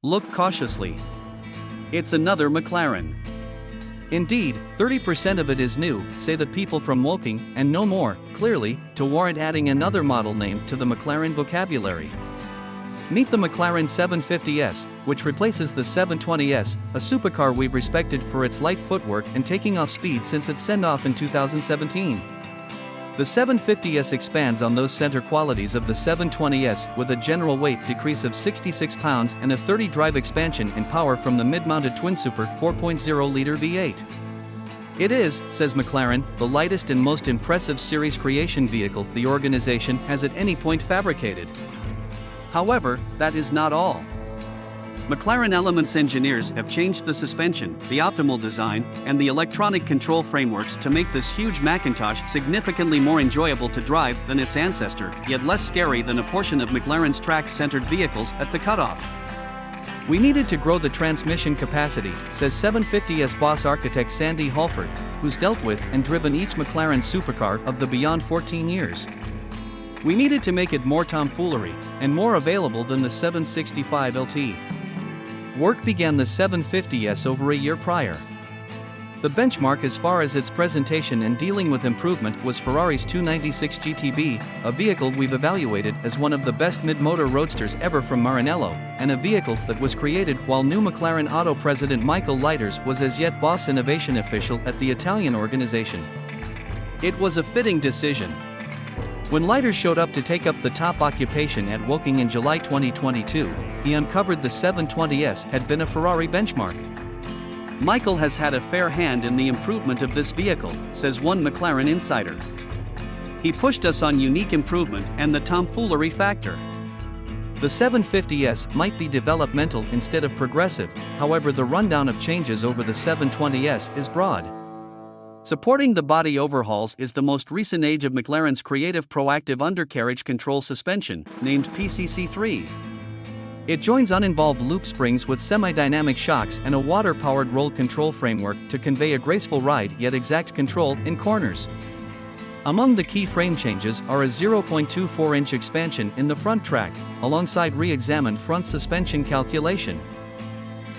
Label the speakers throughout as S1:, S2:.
S1: Look cautiously. It's another McLaren. Indeed, 30% of it is new, say the people from Woking, and no more, clearly, to warrant adding another model name to the McLaren vocabulary. Meet the Mclaren 750S, which replaces the 720S, a supercar we've respected for its light footwork and taking off speed since its send-off in 2017. The 750S expands on those center qualities of the 720S with a general weight decrease of 66 pounds and a 30-drive expansion in power from the mid-mounted twin-super 4.0-liter V8. It is, says McLaren, the lightest and most impressive series creation vehicle the organization has at any point fabricated. However, that is not all. McLaren Elements engineers have changed the suspension, the optimal design, and the electronic control frameworks to make this huge Macintosh significantly more enjoyable to drive than its ancestor, yet less scary than a portion of McLaren's track-centered vehicles at the cutoff. We needed to grow the transmission capacity, says 750S boss architect Sandy Halford, who's dealt with and driven each McLaren supercar of the beyond 14 years. We needed to make it more tomfoolery, and more available than the 765 LT. Work began the 750S over a year prior. The benchmark as far as its presentation and dealing with improvement was Ferrari's 296 GTB, a vehicle we've evaluated as one of the best mid-motor roadsters ever from Maranello, and a vehicle that was created while new McLaren Auto president Michael Leiters was as yet boss innovation official at the Italian organization. It was a fitting decision. When Leiters showed up to take up the top occupation at Woking in July 2022, he uncovered the 720S had been a Ferrari benchmark. Michael has had a fair hand in the improvement of this vehicle, says one McLaren insider. He pushed us on unique improvement and the tomfoolery factor. The 750S might be developmental instead of progressive, however the rundown of changes over the 720S is broad. Supporting the body overhauls is the most recent age of McLaren's creative proactive undercarriage control suspension, named PCC3. It joins uninvolved loop springs with semi-dynamic shocks and a water-powered roll control framework to convey a graceful ride yet exact control in corners. Among the key frame changes are a 0.24-inch expansion in the front track, alongside re-examined front suspension calculation.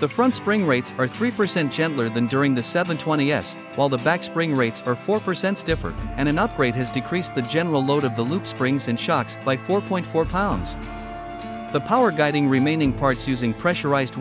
S1: The front spring rates are 3% gentler than during the 720S, while the back spring rates are 4% stiffer, and an upgrade has decreased the general load of the loop springs and shocks by 4.4 pounds. The power guiding remaining parts using pressurized